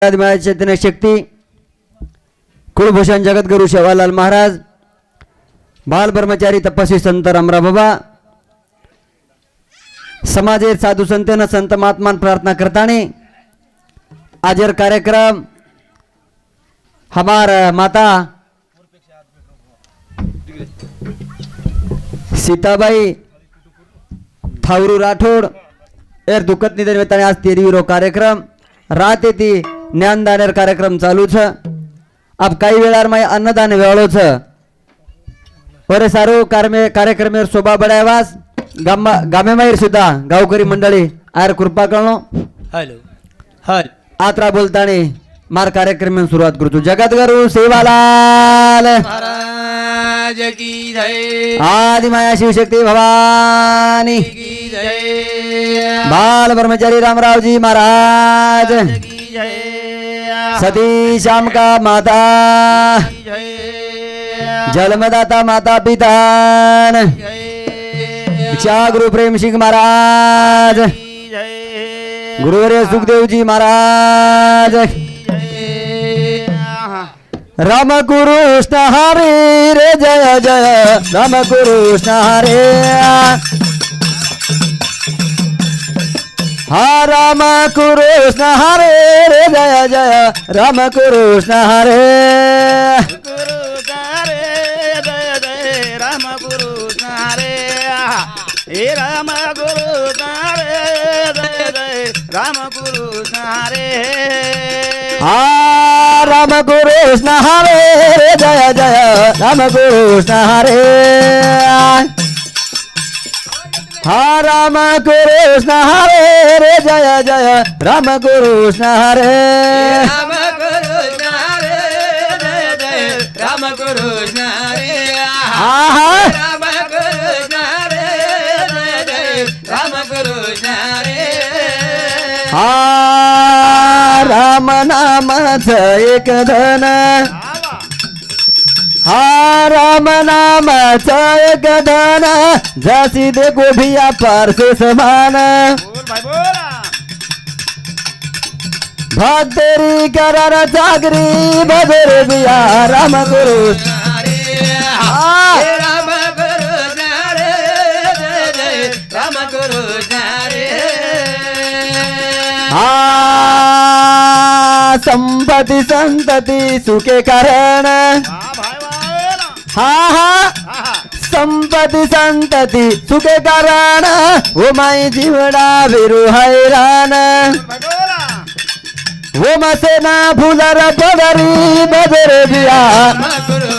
चैतन्य शक्ती कुलभूषण जगद्गुरु शेवालाल महाराज बाल ब्रह्मचारी तपस्वी संत रामराव बाबा समाजेर साधु संतेन संत महात्मान प्रार्थना करताने आजर कार्यक्रम हमार माता सीताबाई थावरू राठोड एर दुखत निधन वेताने आज तेरीविरो कार्यक्रम रात येती ज्ञानदानेर कार्यक्रम चालू छ अब काही वेळार माय अन्नदान वेळो छ बरे सारो कार्यक्रमेर शोभा बढावास गामे माहेर सुद्धा गावकरी मंडळी आयर कृपा करणो हॅलो हल आत्रा बोलताने मार कार्यक्रम सुरुवात करतो जगद्गुरु सेवालाल महाराज की जय आदि माया शिवशक्ती भवानी की जय बाल ब्रह्मचारी रामरावजी महाराज की जय सती श्याम का माता की जय जन्मदाता माता पिता गुरु प्रेम सिंह महाराज की जय गुरुवर्य सुखदेव जी महाराज राम कृष्ण हरे रे जय जय राम कृष्ण हरे हा राम कृष्ण हरे रे जय जय राम कृष्ण हरे गुरु रे जय जय राम गुरु रे हे राम गुरु रे जय जय राम गुरु रे हा राम कृष्ण हरे रे जय जय राम कृष्ण हरे हा राम कृष्ण हरे रे जय जय राम कृष्ण हरे राम गुरु रे जय जय राम गुरु रे हा हा राम गुरु रे जय जय राम गुरु रे हा राम नामाचं एक धन हा राम नामाचं एक धन जसी दे गोभिया पारसे समान भक्तरी करार चाकरी बदर बिया राम गुरु राम गुरु रे जय जय राम गुरु रे हा संपत्ती संतती सुखे कारण हा हा संपत्ती संतती सुखे कारण ओ माई जीवडा विरु हैराण ओ मसेना फुलर पदरी बदर बिया राम गुरु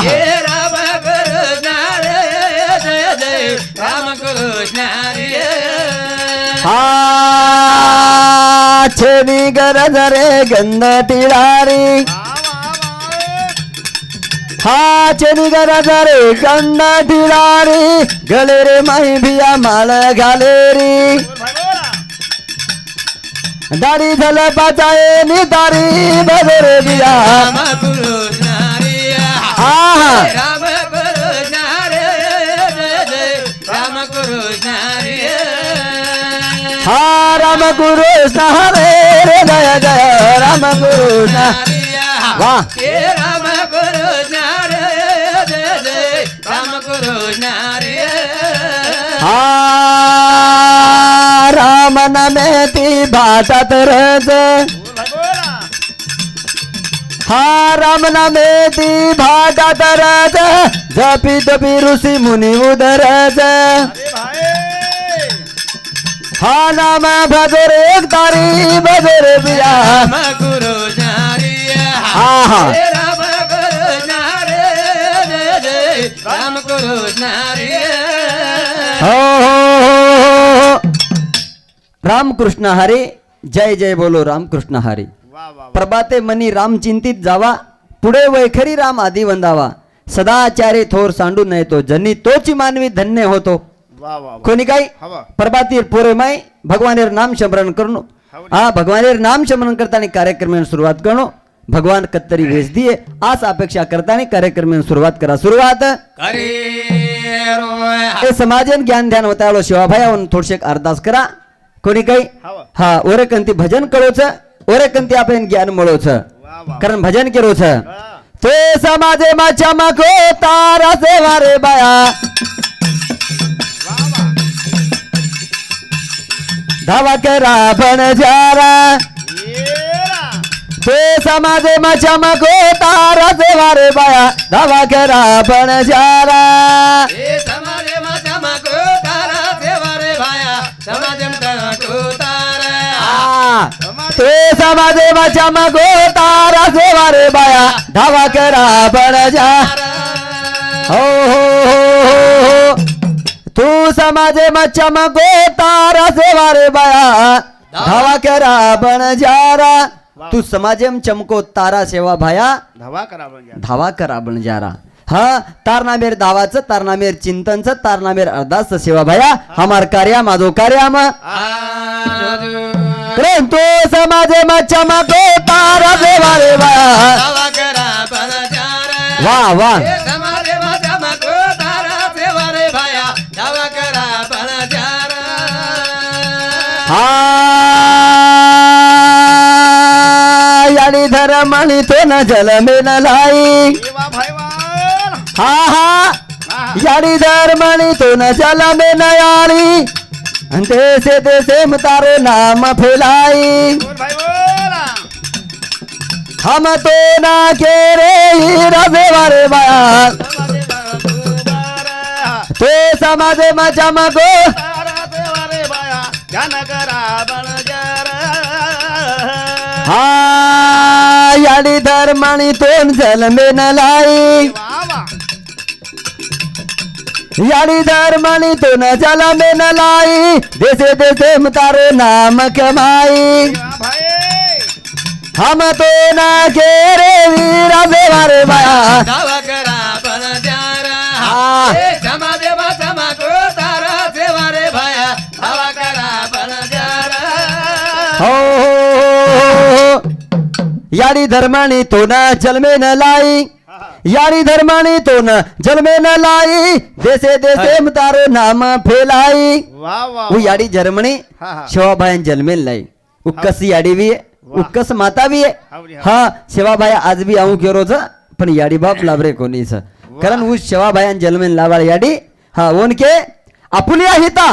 हे राम गुरु रे जय जय राम गुरु रे हा छेनी गरज रे गंध टिळारी हा छेनी गरज रे गंध टिळारी गले रे माई भिया माळ घाले रे दाढी झल पाचाये नितारी बदर बिया राम गुरु रे हा राम गुरु रे जय जय राम गुरु रे हा राम कृष्ण हरे रे जय जय राम कृष्ण वाह हे राम गुरु रे जय जय राम गुरु रे हा राम नमेती भाषात रज हा राम नमेती भाषात रज जपी तपी ऋषी मुनी उदरज हा नाम भजर एक तारी बजर बिया राम गुरु रे हा हा हे राम गुरु रे जय जय राम गुरु रे हो राम कृष्ण हरे जय जय बोलो राम कृष्ण हरे प्रभाते मनी राम चिंतित जावा पुढे वैखरी राम आधी वंदावा सदाचारे थोर सांडू नये तो जनी तोची मानवी धन्य होतो कोणी काही प्रभातीर पोरे माय भगवानेर नाम स्मरण करणो हा भगवानेर नाम स्मरण करताना कार्यक्रम सुरुवात करणो भगवान कत्तरी वेश दिए आज अपेक्षा करताना कार्यक्रम सुरुवात करा सुरुवात करे समाजन ज्ञान ध्यान होता शिवाभाई थोडशे अरदास करा कोणी काही हा ओरकंती भजन कळोच ओरकंती आपण ज्ञान मळोच कारण भजन केरोच ते समाजे माच्या माको तारा सेवा रे बाया धावा करा बनजारा ते समाजे माच्या माको तारा सेवा रे बाया धावा करा बनजारा हे समाजे माझ्या मागो तारा सेवा रे भाया समाजे मागो तारा ते समाजे माच्या मागो तारा सेवा रे बाया धावा करा बनजारा हो हो तू समाजे मच्छा मगो तारा सेवा रे बाया धावा करा बनजारा तू समाजेम चमको तारा सेवा भाया धावा करा बनजारा हा तारनामेर धावाचं तारनामेर चिंतनचं तारनामेर अर्धाच सेवा भाया हमार कार्या माझो कार्याम तू समाजे मच्छा मगो तारा सेवा रे बाया धावा करा बनजारा वा वा हे समाजे माझ्या मागो तारा सेवा रे भाया धावा करा बनजारा हा याडी धरमणी तो न जल में न लाई हा हा याडी धरमणी तो न जल में न आली देसे देसे तारो नाम फैलाई हम तो ना के रे हीरा सेवा रे बाया ते समाजे मजा मगो हा याडी धर्मणी तोन जल में न लाई याडी धर्मणी तो न जल में न लाई देसे देसे तारो नाम कमाई हम तो ना के रे वीरा सेवा रे बाया धावा करा बनजारा हा. हे समाजे माझ्या मागो तारा सेवा रे भाया धावा करा बनजारा हो याडी धर्मानी तो न जन्मे न लाई याडी धर्मानी तो न जन्मे न लाई देसे देसे तारो नाम फेलाई वो याडी जर्मनी शिवाबाई जन्मे लाई उक्कस याडी भी है उक्कस माता भी है हा शिवाबाई आज भी आऊ केरोच पण याडी बाप लाभरे कोणीच कारण उस शिवाबाई जन्मे लावाळ याडी हा उनके आपुलिया हिता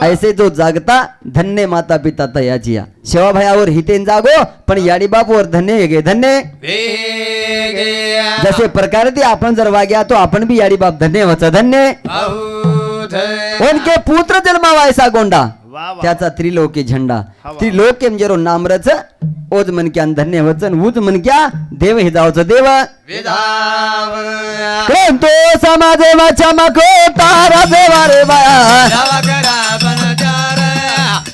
ऐसे जो जागता धन्य माता पिता तयाचिया शिवाभायावर हितेन जागो पण याडी बापवर धन्य गे धन्य वेगया जसे प्रकारे ते आपण जर वाग्या तो आपण भी याडी बाप धन्य वच धन्य उनके पुत्र जन्मावा ऐसा गोंडा त्याचा त्रिलोकी झंडा त्रिलोक जरो नामरच ओज मनक्यान धन्य वचन उज मनक्या देव हिजावच देव विधावया तो समाजे वाचा मको तारा देवा रे बाया धावा करा बनजारा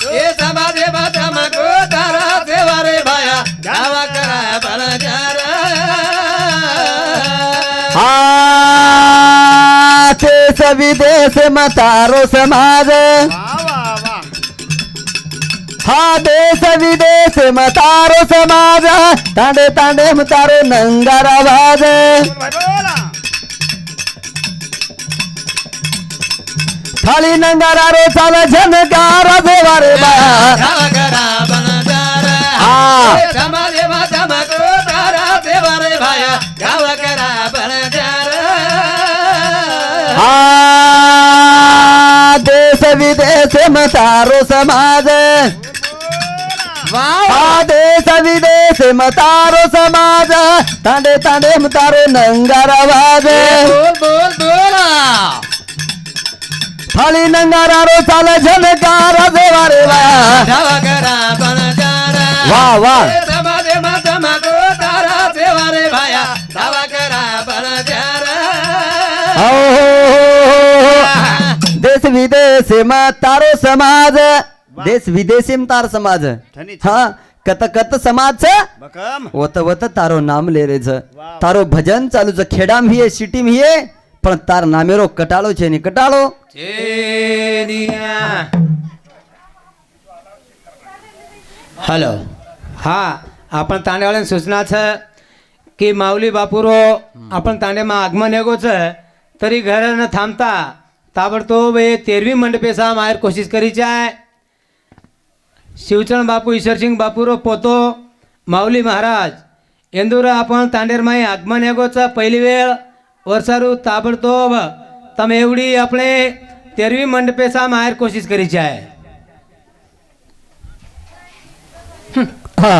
हे समाजे माझ्या मागो तारा सेवा रे भाया धावा करा बनजारा हा ते सभी देश मतारो समाज हा देश विदेश मतारो समाज तांडे तांडे मतारो नंगारा वाज थाली नंगारा रो चाल झनकारा देवा रे बाया धावा करा बनजारा हा. हे समाजे माझ्या मागो तारा सेवा रे भाया धावा करा बनजारा हा देश विदेश मतारो समाज हा देश विदेश मतारो समाज तांडे तांडे मतारो नंगारा वाज बोल बोल बोला थाली नंगारा रो चाल झनकारा देवा रे बाया धावा करा बनजारा वा वा हे समाजे माझ्या मागो तारा सेवा रे भाया धावा करा बनजारा देश विदेश तारो समाज देश विदेशी तार समाज हा कत कत समाज वत वत तारो नाम ले रेच तारो भजन चालू छ खेडाम हिये सिटीम हिये पण तार नामेरो कटाळो छे नि कटाळो हॅलो हा आपण तांडेवाळ्यान सूचना छ की माऊली बापुरो आपण तांडेमा आगमन हेगो छ तरी घर न थांबता ताबडतोब 13वी मंडपेसा माहेर कोशिश करीची आहे शिवचरण बापू ईश्वरसिंग बापूरो पोतो माऊली महाराज ಎಂದೂರ आपण तांडेरमाई आगमन हेगोचा पहिली वेळ वर्षारू ताबडतोब તમે એવડી આપણે 13મી મંડપેસા માર કોશિશ કરી છે हा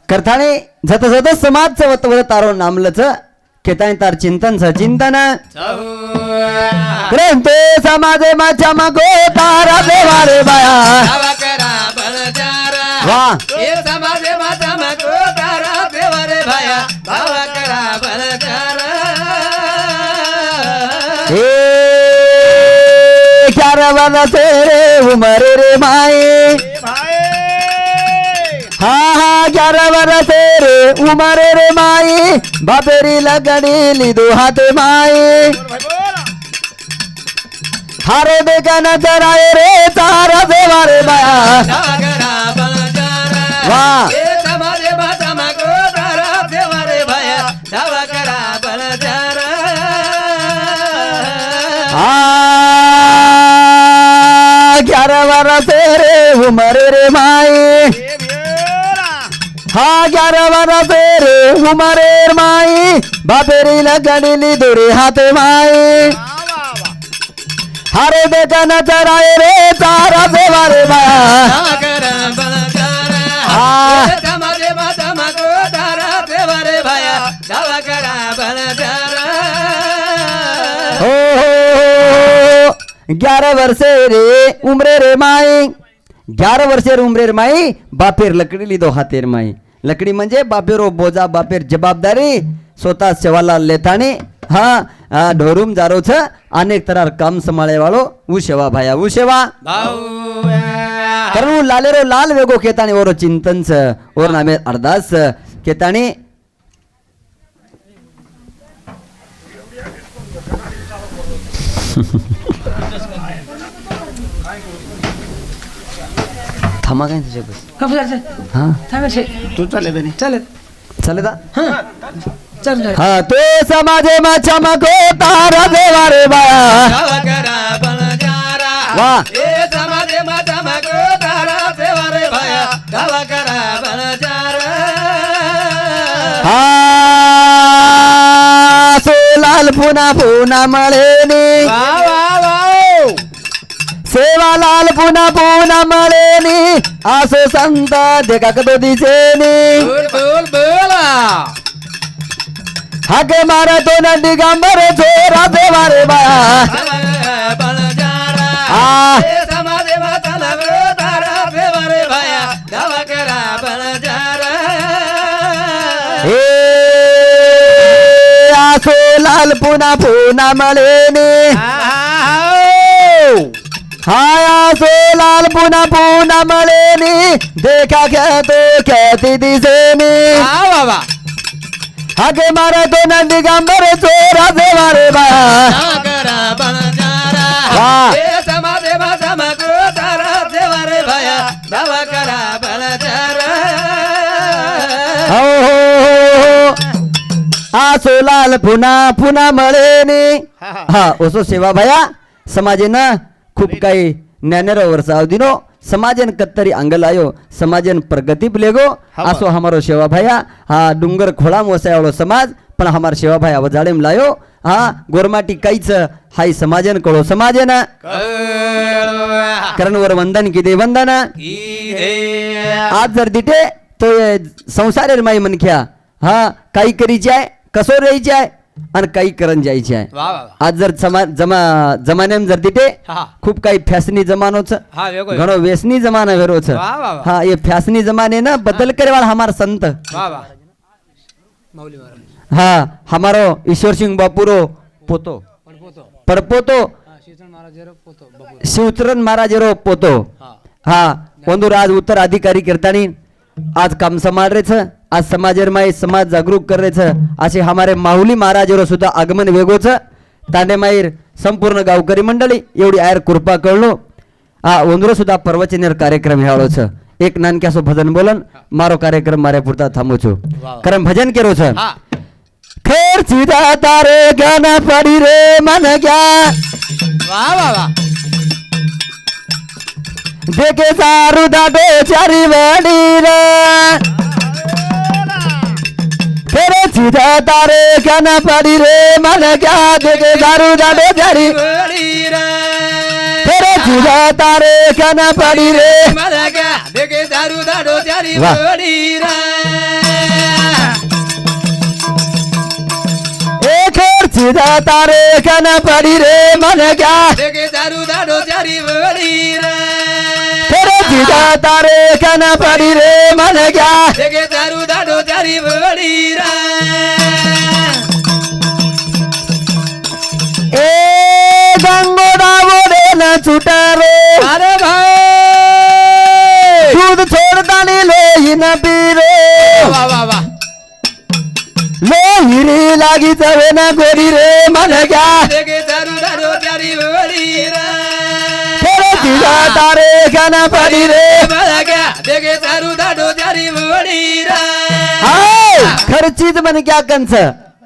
करताने जत जत समाज वत वत तारो नामलच केताय तार चिंतन स चिंतन ग्रंथे समाजे माच्या मगो तारा देवारे बाया वाह ए चार वर्षे रे उमर रे माए हा हा 11 वर्षे रे उमर रे माई बापेरी लगड़ी लिदो हाथे माई हारे देखा नजर आए रे तारा देवारे बाया वाह हाँ 11 वर्षे रे उमर रे माई हाँ 11 वर्षे रे उमर रे माई बापेरी लगड़ी दूरी हाथे माई हारे देखा नजर आए रे तारा देवारे बाया हाँ हो 11 वर्षे रे उमरे रे माई 11 वर्षे रे उमरे रे माई बापेर लकडी लिदो हातेर माई लकडी म्हणजे बापेरो बोजा बापेर जबाबदारी स्वतः सेवाला लेतानी हा ढोरूम जारो छ अनेक तरार काम संभाळे वाळो उ सेवा भाया उ सेवा कारण लालेरो लाल वेगो केतानी ओरो चिंतन छ ओर नामे अरदास केतानी थांबा काय तुझ्या बस हा तू चाले बनी चालेल चल हा तो समाजे मा चमको तारा देवारे बाया वाह हा सोलाल पुना पुना मळेनी सेवा लाल पुना पुना मळेनी आसो संत देखा कदो दिसेनी हाके मारा तो नंदी गांबर छोरा देवारे बाया आसो लाल पुना पुना मळेनी हाया सो लाल पुना पुना मळेनी देखा क्या तो कहती दिसेनी हाके मारा तो नंदी गांबर छोरा देवारे बाया आसो लाल पुना पुना मळेनी हा ओसो सेवा भया समाजेनं खूप काही ज्ञानेरो वर्षा अवधीनो समाजन कत्तरी अंगलायो समाजन प्रगती लेगो असो हमारो सेवा भया हा डुंगर खोळा मोसायवाळो समाज पण हमार सेवा भया वजाडेम लायो हा गोरमाटी काहीच हाय समाजन कळो समाजन करणवर वंदन किदे वंदन आज जर दिटे तो संसारेर माई मनख्या हा काही करीचे आहे कसो रहीचे आहे आणि काही करण जायचे आहे आज जर जमान्याम जर दिटे खूप काही फॅशनी जमानोच घणो वेसनी जमाना वेरोच हा ये फॅशनी जमाने ना बदल करे वाला हमार संत हा हमारो ईश्वर सिंह बापूरो पोतो पडपोतो शिवचरण महाराजेरो पोतो हा कोंदूर आज उत्तराधिकारी करतानी आज काम संभाळ रेच आज समाजेर माई समाज जागरूक कर रेच असे हमारे माहुली महाराजेरो सुद्धा आगमन वेगोच तांडे माईर संपूर्ण गावकरी मंडळी एवढी आयर कृपा कळलो हा ओंदरो सुद्धा प्रवचनेर कार्यक्रम हेळो छ एक नानक्यासो भजन बोलन मारो कार्यक्रम मारे पुरता थांबो छो कारण भजन केरो छ खेर सीधा तारे गाना पड़ी रे मन क्या देखे सारू दाडो चारी वडी रे तेरे सीधा तारे खाना पड़ी रे मन क्या देखे सारू दाडो चारी तेरे सीधा तारे खाना पड़ी रे वाह। एक और सीधा तारे खाना पड़ी रे मन क्या तेरे सीधा तारे खाना पड़ी रे मन क्या ए गंगोडा बोले न छुटा रे अरे भाई दूध छोड़ता नहीं लोही न पी रे वाह वाह वाह लोही रे लागी चवे न गोरी रे मन क्या तेरे सीधा तारे खाना पड़ी रे हाय, खर चीज म्हण क्या कंस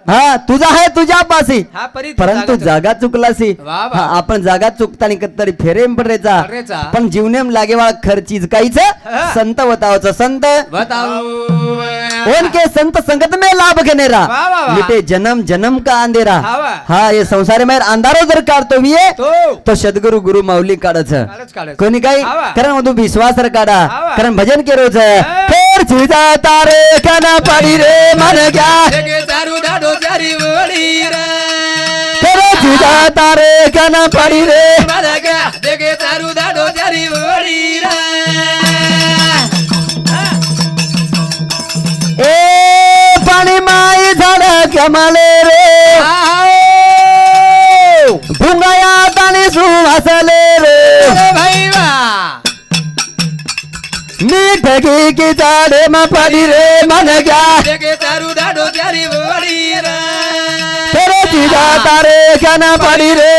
हा तुझा आहे तुझ्या पाशी हा परी परंतु जागा चुकलासी वा वा. हा, आपण जागा चुकतानी कत्तरी फेरेम पडरेचा पडरेचा. पण जीवनेम लागेवाळ खर चीज काहीच हा. संत वतावच संत बताओ उनके संत संगत में लाभ घेनेरा वा वा वा. मिटे जन्म जन्म का अंधेरा हा वा. हा ये संसार में अंधारो जर काढतो मी तो सद्गुरु गुरु माऊली काढच काढच. कोणी काही हा वा. कारण मधू विश्वास काढा हा वा. कारण भजन के रोज फेर सीधा तारे खाना पड़ी रे मन क्या तेरे सीधा तारे खाना पड़ी रे ए पाणी माई झाड कमाले रे भुंगाया ताणी सुवासले रे मीठ घी की झाडे मा पडी रे मन क्या तेरे सीधा तारे खाना पडी रे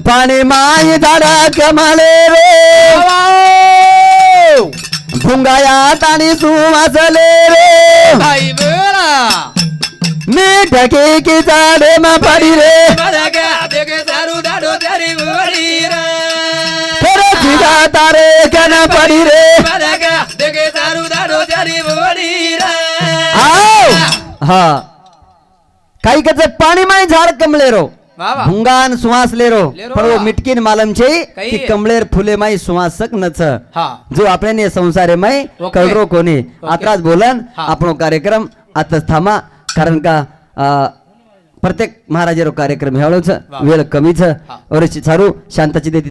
पाणी माई झाड कमाले रे भुंगाया ताणी सुवासले रे मीठ घी की झाडे मा पडी रे तेरे सीधा तारे खाना पडी रे आओ हा काही कच पाणी माई झाड कमले रो वाह वाह. भुंगान सुवास लेरो लेरो पण वो वा. मिटकीन मालम छे कही की है. कमलेर फुले माई सुवासक नच हा जो आपल्याने संसारे माई ओके. कळरो कोणी ओके. आत्राच बोलन हा. आपणो कार्यक्रम आताच थांबा कारण का प्रत्येक महाराजेरो कार्यक्रम हेळोच वा. वेळ कमीच हा. और सारू शांताची